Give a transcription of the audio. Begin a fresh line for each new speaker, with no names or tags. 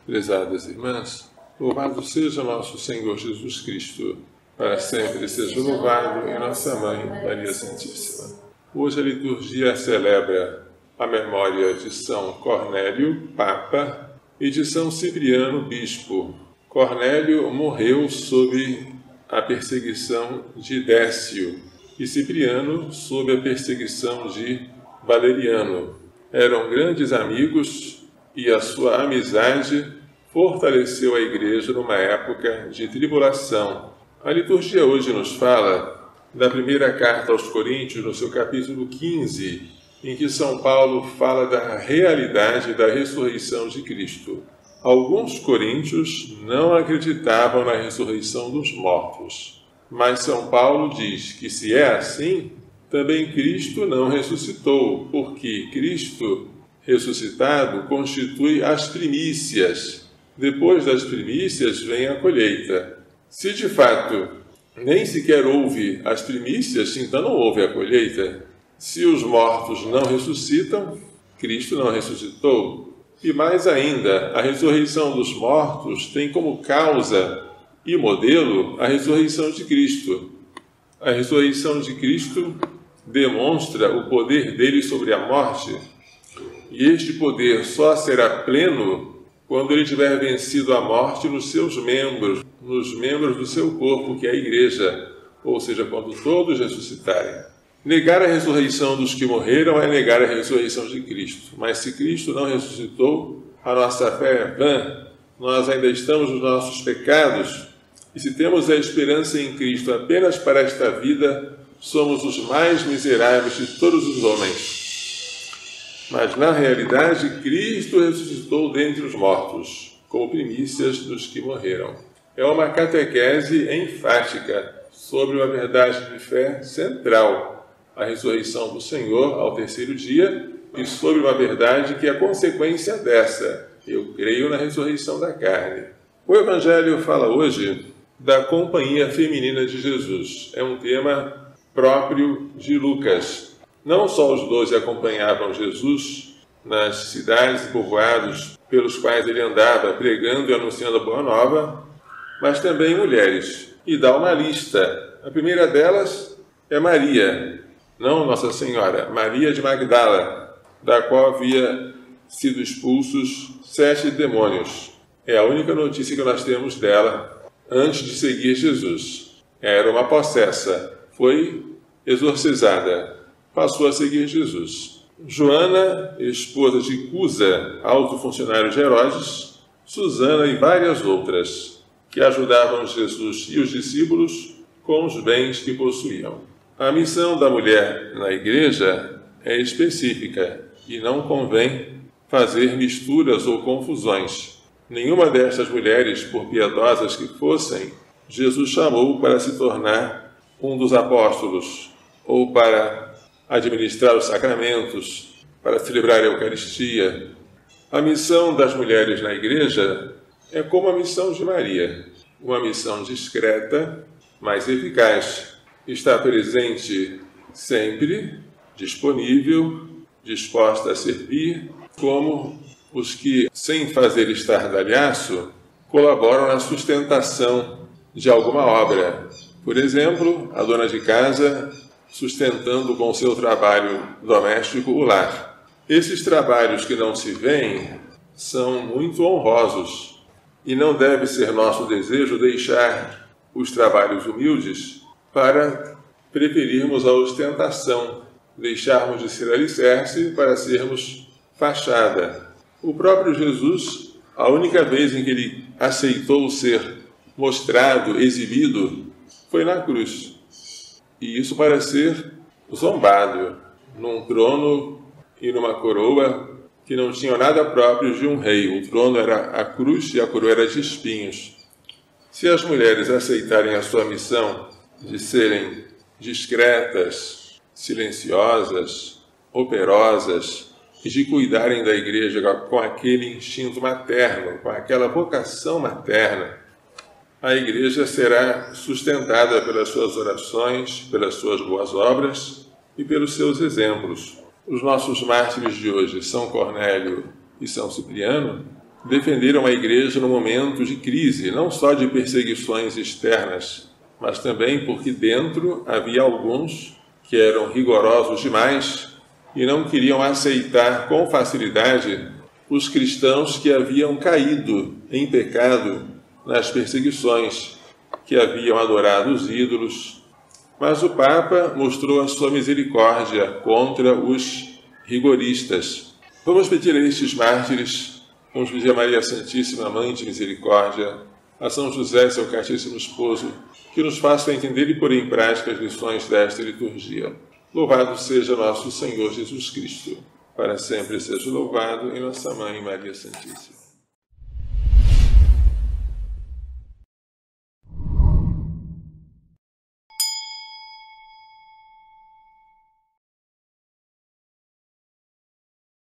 Prezadas irmãs, louvado seja nosso Senhor Jesus Cristo, para sempre seja louvado em nossa Mãe, Maria Santíssima. Hoje a liturgia celebra a memória de São Cornélio, Papa, e de São Cipriano, Bispo. Cornélio morreu sob a perseguição de Décio e Cipriano sob a perseguição de Valeriano. Eram grandes amigos e a sua amizade fortaleceu a Igreja numa época de tribulação. A liturgia hoje nos fala da primeira carta aos Coríntios, no seu capítulo 15, em que São Paulo fala da realidade da ressurreição de Cristo. Alguns coríntios não acreditavam na ressurreição dos mortos, mas São Paulo diz que se é assim, também Cristo não ressuscitou, porque Cristo ressuscitado constitui as primícias. Depois das primícias vem a colheita. Se de fato nem sequer houve as primícias, então não houve a colheita. Se os mortos não ressuscitam, Cristo não ressuscitou. E mais ainda, a ressurreição dos mortos tem como causa e modelo a ressurreição de Cristo. A ressurreição de Cristo demonstra o poder dele sobre a morte, e este poder só será pleno quando ele tiver vencido a morte nos seus membros, nos membros do seu corpo, que é a Igreja, ou seja, quando todos ressuscitarem. Negar a ressurreição dos que morreram é negar a ressurreição de Cristo. Mas se Cristo não ressuscitou, a nossa fé é vã, nós ainda estamos nos nossos pecados, e se temos a esperança em Cristo apenas para esta vida, somos os mais miseráveis de todos os homens. Mas, na realidade, Cristo ressuscitou dentre os mortos, como primícias dos que morreram. É uma catequese enfática sobre uma verdade de fé central, a ressurreição do Senhor ao terceiro dia, e sobre uma verdade que é consequência dessa. Eu creio na ressurreição da carne. O Evangelho fala hoje da companhia feminina de Jesus. É um tema próprio de Lucas. Não só os 12 acompanhavam Jesus nas cidades e povoados pelos quais ele andava pregando e anunciando a Boa Nova, mas também mulheres. E dá uma lista. A primeira delas é Maria, não Nossa Senhora, Maria de Magdala, da qual havia sido expulsos 7 demônios. É a única notícia que nós temos dela antes de seguir Jesus. Era uma possessa, foi exorcizada, passou a seguir Jesus. Joana, esposa de Cusa, alto funcionário de Herodes, Susana e várias outras, que ajudavam Jesus e os discípulos com os bens que possuíam. A missão da mulher na igreja é específica e não convém fazer misturas ou confusões. Nenhuma destas mulheres, por piedosas que fossem, Jesus chamou para se tornar um dos apóstolos ou para administrar os sacramentos, para celebrar a Eucaristia. A missão das mulheres na igreja é como a missão de Maria, uma missão discreta, mas eficaz. Está presente sempre, disponível, disposta a servir, como os que, sem fazer estardalhaço, colaboram na sustentação de alguma obra. Por exemplo, a dona de casa sustentando com seu trabalho doméstico o lar. Esses trabalhos que não se veem são muito honrosos e não deve ser nosso desejo deixar os trabalhos humildes para preferirmos a ostentação, deixarmos de ser alicerce para sermos fachada. O próprio Jesus, a única vez em que ele aceitou ser mostrado, exibido, foi na cruz. E isso para ser zombado, num trono e numa coroa que não tinham nada próprio de um rei. O trono era a cruz e a coroa era de espinhos. Se as mulheres aceitarem a sua missão de serem discretas, silenciosas, operosas, e de cuidarem da igreja com aquele instinto materno, com aquela vocação materna, a igreja será sustentada pelas suas orações, pelas suas boas obras e pelos seus exemplos. Os nossos mártires de hoje, São Cornélio e São Cipriano, defenderam a Igreja no momento de crise, não só de perseguições externas, mas também porque dentro havia alguns que eram rigorosos demais e não queriam aceitar com facilidade os cristãos que haviam caído em pecado nas perseguições, que haviam adorado os ídolos. Mas o Papa mostrou a sua misericórdia contra os rigoristas. Vamos pedir a estes mártires, vamos pedir a Maria Santíssima, Mãe de Misericórdia, a São José, seu castíssimo esposo, que nos façam entender e pôr em prática as lições desta liturgia. Louvado seja nosso Senhor Jesus Cristo. Para sempre seja louvado, e nossa Mãe Maria Santíssima.